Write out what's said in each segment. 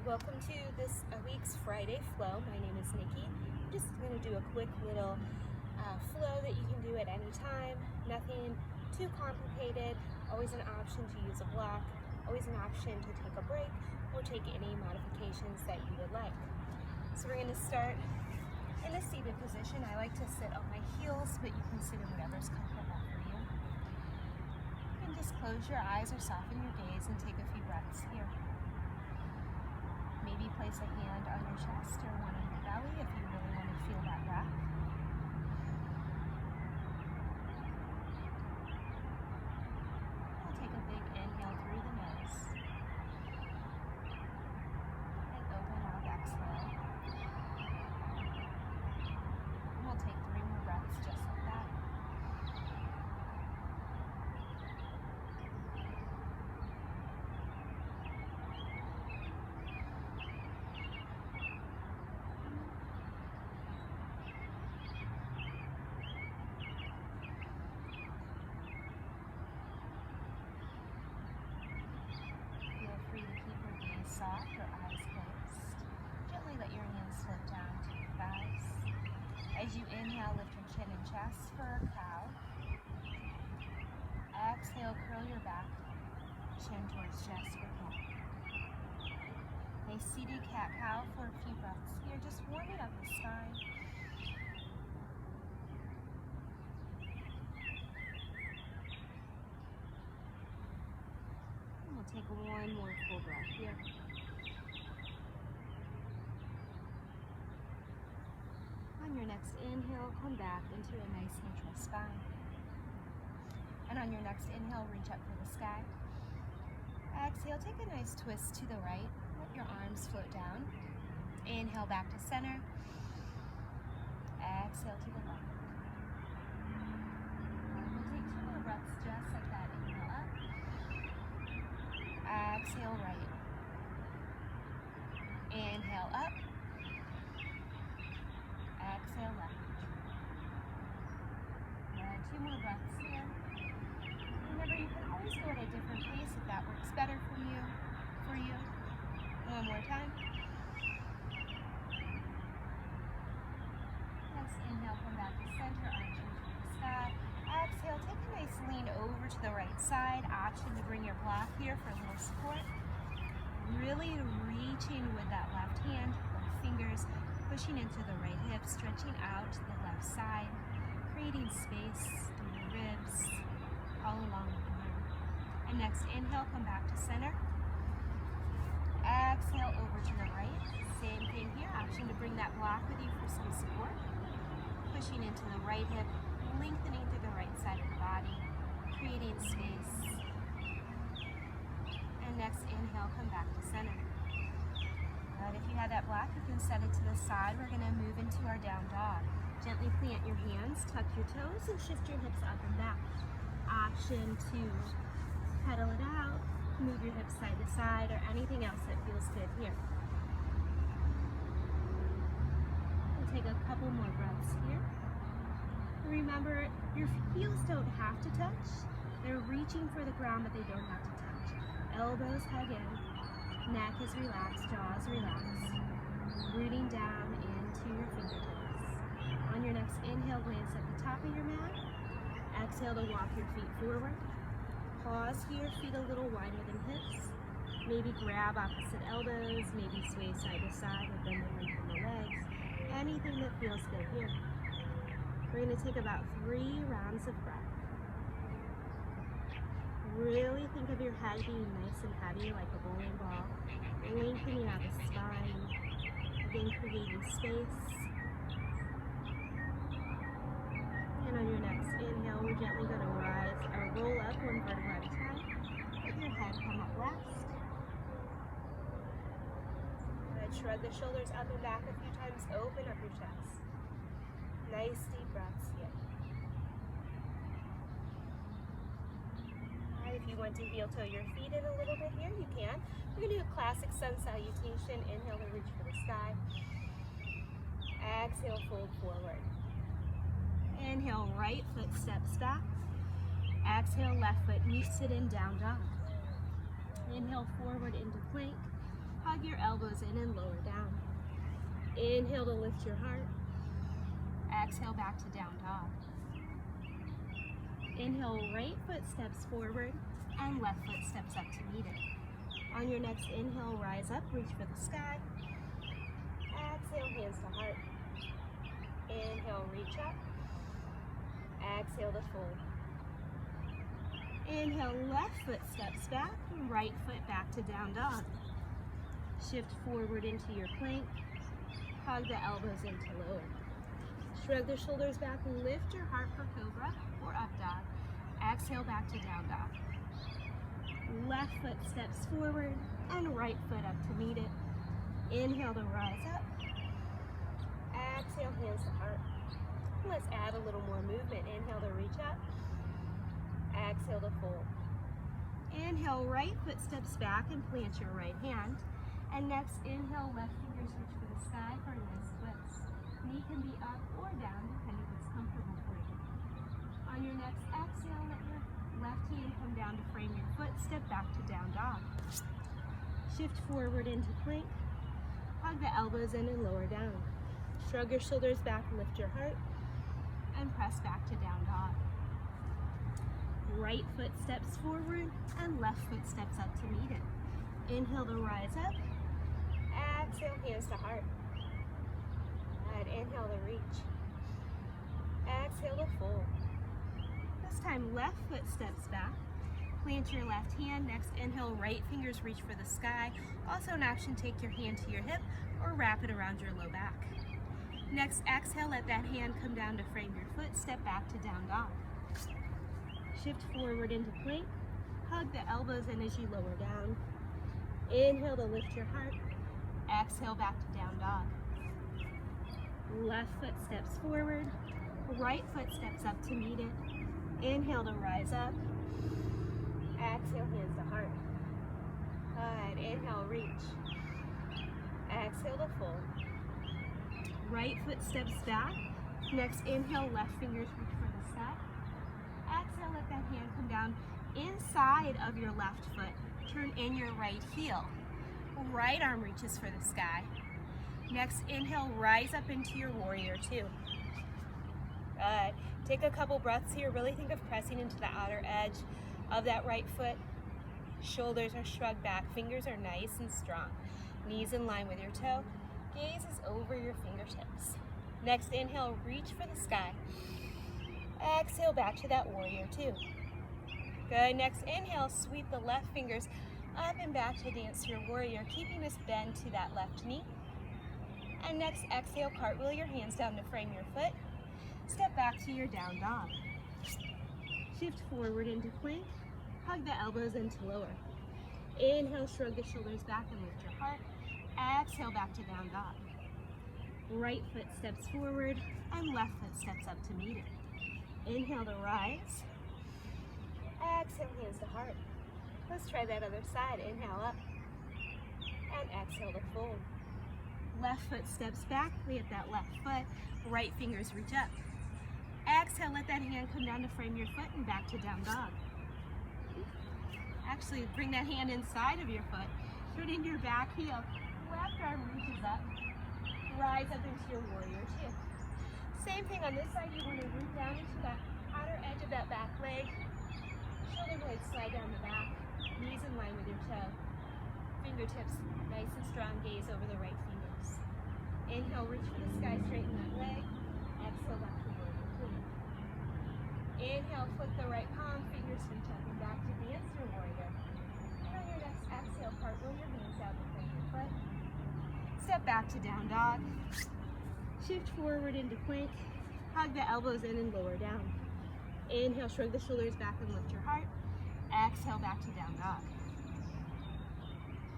welcome to this week's Friday flow. My name is Nikki. I'm just going to do a quick little flow that you can do at any time. Nothing too complicated. Always an option to use a block. Always an option to take a break or take any modifications that you would like. So we're going to start in a seated position. I like to sit on my heels, but you can sit in whatever's comfortable for you. You can just close your eyes or soften your gaze and take a few breaths here. Maybe place a hand on your chest or one on your belly if you really want to feel that breath. We'll take a big inhale through the nose and open out, exhale. And we'll take 3 more breaths just like that. Soft or eyes closed. Gently let your hands float down to your thighs. As you inhale, lift your chin and chest for a cow. Exhale, curl your back, chin towards chest for cat. A seated cat-cow for a few breaths here, just warming up the spine. And we'll take one more full breath here. On your next inhale, come back into a nice neutral spine. And on your next inhale, reach up for the sky. Exhale, take a nice twist to the right. Let your arms float down. Inhale back to center. Exhale to the left. We'll take 2 more breaths just like that. Inhale up. Exhale right. Inhale up. Exhale left. 2 more breaths here. Remember, you can always go at a different pace if that works better for you. One more time. Next inhale, come back to center, arching to the sky. Exhale, take a nice lean over to the right side. Option to bring your block here for a little support. Really reaching with that left hand, both fingers, pushing into the right hip, stretching out to the left side, creating space through the ribs, all along the arm. And next inhale, come back to center. Exhale over to the right. Same thing here, option to bring that block with you for some support. Pushing into the right hip, lengthening through the right side of the body, creating space. And next inhale, come back to center. Good. If you have that block, you can set it to the side. We're going to move into our down dog. Gently plant your hands, tuck your toes, and shift your hips up and back. Option to pedal it out, move your hips side to side, or anything else that feels good here. We'll take a couple more breaths here. Remember, your heels don't have to touch. They're reaching for the ground, but they don't have to touch. Elbows hug in. Neck is relaxed, jaws relaxed. Rooting down into your fingertips. On your next inhale, glance at the top of your mat. Exhale to walk your feet forward. Pause here, feet a little wider than hips. Maybe grab opposite elbows, maybe sway side to side or bend and lengthen the legs. Anything that feels good here. We're going to take about 3 rounds of breath. Really think of your head being nice and heavy like a bowling ball. Lengthening out the spine. Again, creating space. And on your next inhale, we're gently going to rise or roll up 1 vertebra at a time. Let your head come up last. Good. Shrug the shoulders up and back a few times. Open up your chest. Nice deep breaths here. If you want to heel toe your feet in a little bit here, you can. We're going to do a classic sun salutation. Inhale to reach for the sky. Exhale, fold forward. Inhale, right foot steps back. Exhale, left foot meets it in down dog. Inhale forward into plank. Hug your elbows. elbows in and lower down. Inhale to lift your heart. Exhale back to down dog. Inhale, right foot steps forward and left foot steps up to meet it. On your next inhale, rise up, reach for the sky. Exhale, hands to heart. Inhale, reach up. Exhale to fold. Inhale, left foot steps back, right foot back to down dog. Shift forward into your plank. Hug the elbows into lower. Shrug the shoulders back, lift your heart for cobra or up dog. Exhale back to down dog. Left foot steps forward and right foot up to meet it. Inhale to rise up. Exhale, hands to heart. Let's add a little more movement. Inhale to reach up. Exhale to fold. Inhale, right foot steps back and plant your right hand. And next, inhale, left fingers reach for the sky for a nice twist. Knee can be up or down, depending what's comfortable for you. On your next exhale, let your left hand come down to frame your foot. Step back to down dog. Shift forward into plank. Hug the elbows in and lower down. Shrug your shoulders back, lift your heart, and press back to down dog. Right foot steps forward and left foot steps up to meet it. Inhale to rise up. Exhale, hands to heart. And inhale to reach. Exhale to fold. This time, left foot steps back. Plant your left hand. Next, inhale, right fingers reach for the sky. Also an option, take your hand to your hip or wrap it around your low back. Next, exhale, let that hand come down to frame your foot. Step back to down dog. Shift forward into plank. Hug the elbows in as you lower down. Inhale to lift your heart. Exhale back to down dog. Left foot steps forward. Right foot steps up to meet it. Inhale to rise up. Exhale, hands to heart. Good. Inhale, reach. Exhale to fold. Right foot steps back. Next, inhale, left fingers reach for the sky. Exhale, let that hand come down inside of your left foot. Turn in your right heel. Right arm reaches for the sky. Next, inhale, rise up into your warrior two. Good. Take a couple breaths here. Really think of pressing into the outer edge of that right foot. Shoulders are shrugged back. Fingers are nice and strong. Knees in line with your toe. Gaze is over your fingertips. Next, inhale, reach for the sky. Exhale, back to that warrior two. Good. Next, inhale, sweep the left fingers up and back to dance your warrior, keeping this bend to that left knee. And next, exhale, cartwheel your hands down to frame your foot. Step back to your down dog. Shift forward into plank. Hug the elbows into lower. Inhale, shrug the shoulders back and lift your heart. Exhale, back to down dog. Right foot steps forward and left foot steps up to meet it. Inhale to rise. Exhale, hands to heart. Let's try that other side. Inhale up. And exhale to fold. Left foot steps back. Plant that left foot. Right fingers reach up. Exhale, let that hand come down to frame your foot and back to down dog. Actually, bring that hand inside of your foot. Turn in your back heel. Left arm reaches up. Rise up into your warrior two. Same thing on this side. You want to root down into that outer edge of that back leg. Shoulder blades slide down the back. Knees in line with your toe. Fingertips nice and strong. Gaze over the right fingers. Inhale, reach for the sky. Straighten that leg. Exhale, back to warrior two. Inhale, flip the right palm. Fingers reach up and back to dance your warrior. And on your next exhale, cartwheel your hands out to frame your foot. Step back to down dog. Shift forward into plank. Hug the elbows in and lower down. Inhale, shrug the shoulders back and lift your heart. Exhale, back to down dog.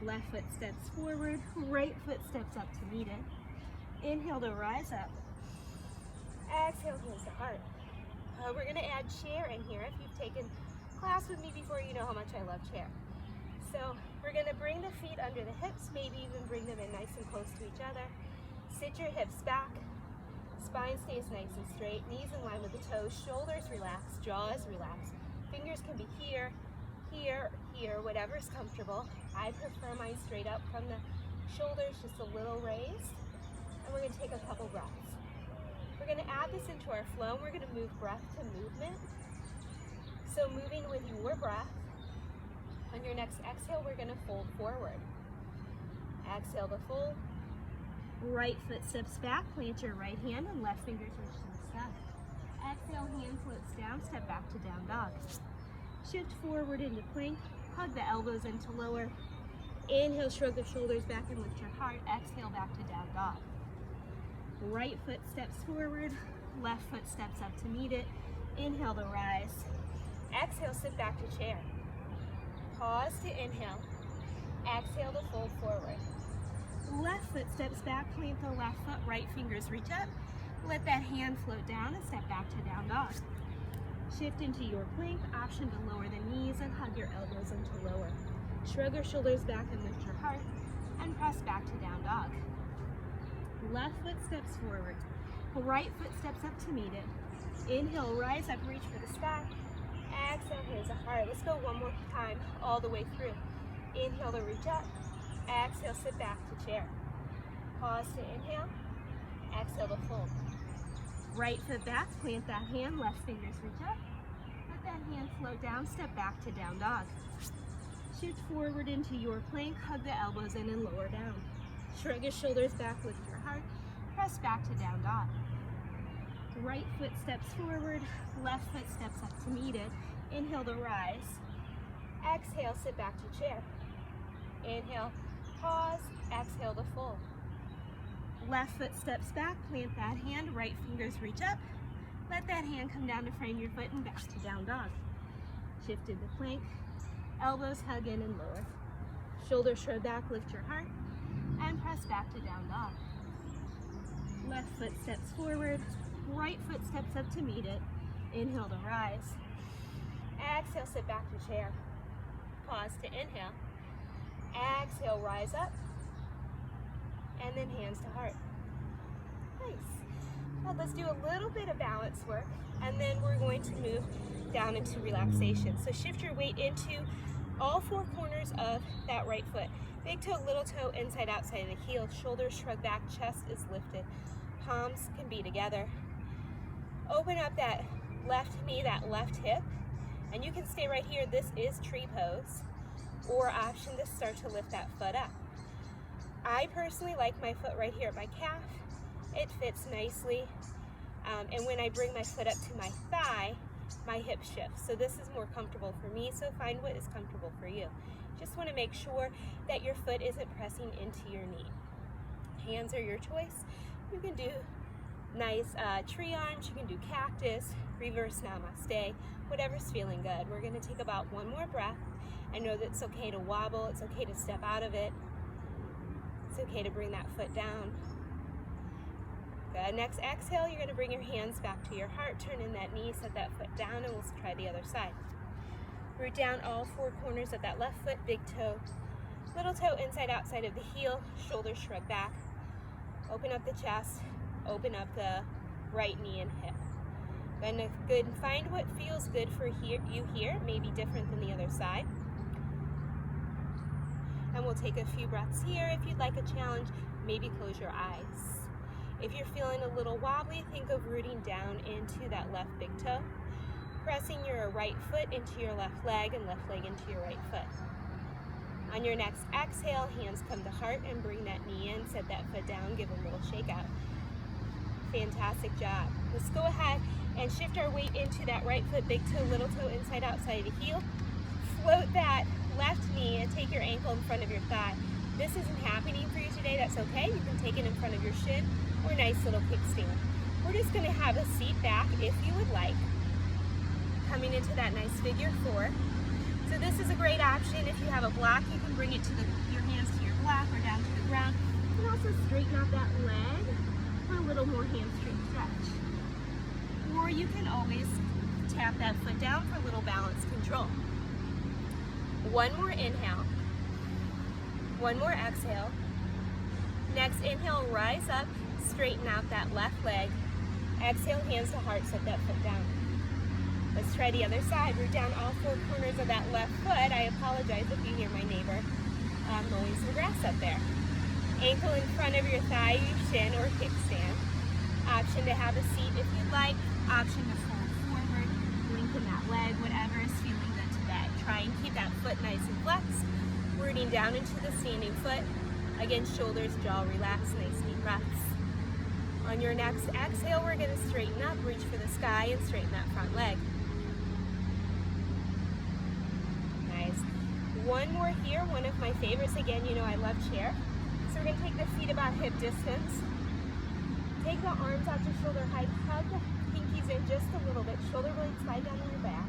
Left foot steps forward. Right foot steps up to meet it. Inhale to rise up. Exhale, hands to heart. We're going to add chair in here. If you've taken class with me before, you know how much I love chair. So we're going to bring the feet under the hips, maybe even bring them in nice and close to each other. Sit your hips back. Spine stays nice and straight. Knees in line with the toes. Shoulders relax. Jaws relax. Fingers can be here, here, here, whatever's comfortable. I prefer mine straight up from the Shoulders just a little raised. And we're going to take a couple breaths. We're going to add this into our flow, and we're going to move breath to movement. So moving with your breath. On your next exhale, we're going to fold forward. Exhale to fold. Right foot steps back, plant your right hand, and left fingers reach to the sky. Exhale, hand floats down, step back to down dog. Shift forward into plank, hug the elbows into lower. Inhale, shrug the shoulders back and lift your heart. Exhale, back to down dog. Right foot steps forward, left foot steps up to meet it. Inhale to rise. Exhale, sit back to chair. Pause to inhale. Exhale to fold forward. Left foot steps back, plant the left foot, right fingers reach up. Let that hand float down and step back to down dog. Shift into your plank, option to lower the knees and hug your elbows into lower. Shrug your shoulders back and lift your heart and press back to down dog. Left foot steps forward. Right foot steps up to meet it. Inhale, rise up, reach for the sky. Exhale, hands to heart. Let's go one more time, all the way through. Inhale to reach up. Exhale, sit back to chair. Pause to inhale. Exhale to fold. Right foot back, plant that hand, left fingers reach up. Let that hand float down, step back to down dog. Shift forward into your plank, hug the elbows in and lower down. Shrug your shoulders back, lift your heart, press back to down dog. Right foot steps forward, left foot steps up to meet it. Inhale to rise. Exhale, sit back to chair. Inhale, pause, exhale to fold. Left foot steps back, plant that hand, right fingers reach up. Let that hand come down to frame your foot and back to down dog. Shift into plank, elbows hug in and lower. Shoulders shrug back, lift your heart, and press back to down dog. Left foot steps forward, right foot steps up to meet it. Inhale to rise. Exhale, sit back to chair. Pause to inhale. Exhale, rise up. And then hands to heart. Nice. Well, let's do a little bit of balance work, and then we're going to move down into relaxation. So shift your weight into all four corners of that right foot. Big toe, little toe, inside, outside of the heel. Shoulders shrug back, chest is lifted. Palms can be together. Open up that left knee, that left hip, and you can stay right here. This is tree pose, or option to start to lift that foot up. I personally like my foot right here at my calf. It fits nicely, and when I bring my foot up to my thigh, my hip shifts. So this is more comfortable for me, so find what is comfortable for you. Just want to make sure that your foot isn't pressing into your knee. Hands are your choice. You can do nice tree arms, you can do cactus, reverse namaste, whatever's feeling good. We're going to take about one more breath. I know that it's okay to wobble, it's okay to step out of it. It's okay to bring that foot down. Good. Next exhale, you're going to bring your hands back to your heart, turn in that knee, set that foot down, and we'll try the other side. Root down all four corners of that left foot, big toe, little toe, inside, outside of the heel, shoulders shrug back. Open up the chest, open up the right knee and hip. Good. Find what feels good for you here. It may be different than the other side. And we'll take a few breaths here. If you'd like a challenge, maybe close your eyes. If you're feeling a little wobbly, think of rooting down into that left big toe, pressing your right foot into your left leg and left leg into your right foot. On your next exhale, hands come to heart and bring that knee in, set that foot down, give a little shake out. Fantastic job. Let's go ahead and shift our weight into that right foot, big toe, little toe, inside, outside of the heel. Float that left knee and take your ankle in front of your thigh. This isn't happening for you today, that's okay. You can take it in front of your shin or a nice little kickstand. We're just going to have a seat back if you would like, coming into that nice figure four. So this is a great option. If you have a block, you can bring it to your hands to your block or down to the ground. You can also straighten out that leg for a little more hamstring stretch. Or you can always tap that foot down for a little balance control. One more inhale. One more exhale. Next inhale, rise up, straighten out that left leg. Exhale, hands to heart, set that foot down. Let's try the other side. Root down all four corners of that left foot. I apologize if you hear my neighbor mowing some grass up there. Ankle in front of your thigh, you shin or kickstand. Option to have a seat if you'd like. Option to fold forward, lengthen that leg, whatever is feeling good today. Try and keep that foot nice and flexed, rooting down into the standing foot. Again, shoulders, jaw relaxed, nice deep breaths. On your next exhale, we're going to straighten up, reach for the sky, and straighten that front leg. Nice. One more here, one of my favorites. Again, you know I love chair. So we're going to take the feet about hip distance. Take the arms out to shoulder height. Hug the pinkies in just a little bit. Shoulder blades slide down on your back.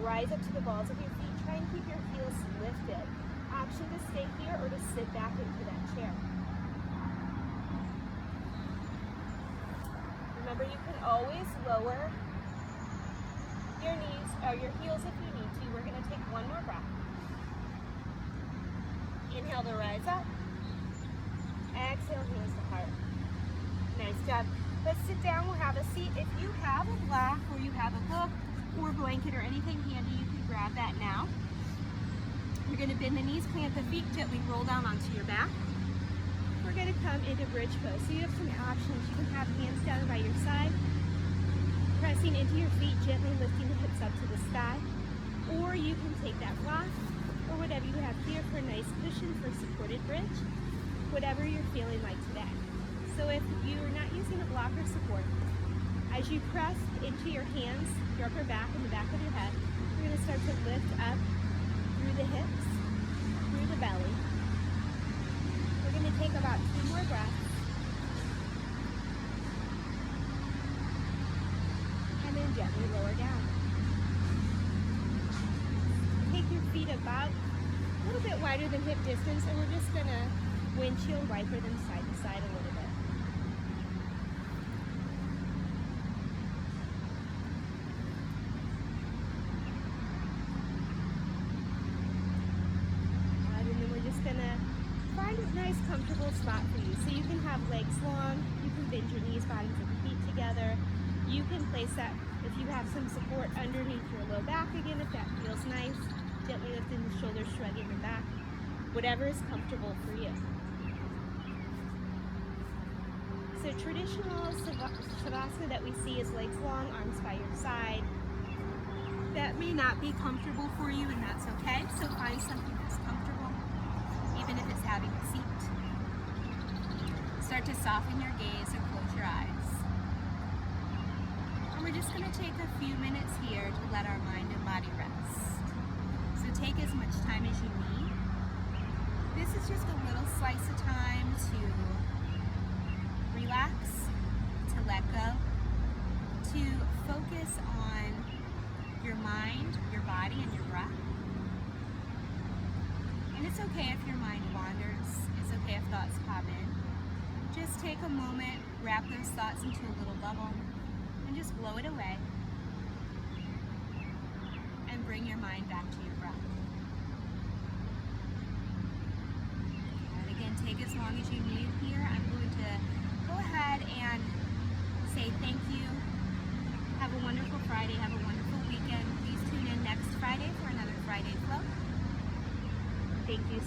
Rise up to the balls of your feet. Try and keep your heels lifted. Option to stay here or to sit back into that chair. Remember, you can always lower your knees or your heels if you need to. We're going to take one more breath. Inhale to rise up. Exhale, hands to heart. Nice job. Let's sit down. We'll have a seat. If you have a block or you have a book or blanket or anything handy, you can grab that now. You're going to bend the knees, plant the feet, gently roll down onto your back. We're going to come into bridge pose. So you have some options. You can have hands down by your side, pressing into your feet, gently lifting the hips up to the sky. Or you can take that block or whatever you have here for a nice cushion for supported bridge, whatever you're feeling like today. So if you're not using a block or support, as you press into your hands, your upper back and the back of your head, you're going to start to lift up through the hips, through the belly. We're going to take about 2 more breaths. And then gently lower down. Take your feet about a little bit wider than hip distance, and we're just going to windshield wiper them side to side a little bit. Find a nice comfortable spot for you. So you can have legs long, you can bend your knees, bottoms of the feet together. You can place that, if you have some support underneath your low back again, if that feels nice, gently lifting the shoulders, shrugging the back, whatever is comfortable for you. So traditional Savasana that we see is legs long, arms by your side. That may not be comfortable for you, and that's okay. So find something that's comfortable, even if it's having a seat. Start to soften your gaze or close your eyes. And we're just going to take a few minutes here to let our mind and body rest. So take as much time as you need. This is just a little slice of time to relax, to let go, to focus on your mind, your body, and your breath. And it's okay if your mind wanders. It's okay if thoughts pop in. Just take a moment, wrap those thoughts into a little bubble, and just blow it away. And bring your mind back to your breath. And again, take as long as you need here. I'm going to go ahead and say thank you. Have a wonderful Friday. Have a wonderful weekend. Please tune in next Friday for another Friday Flow. Thank you.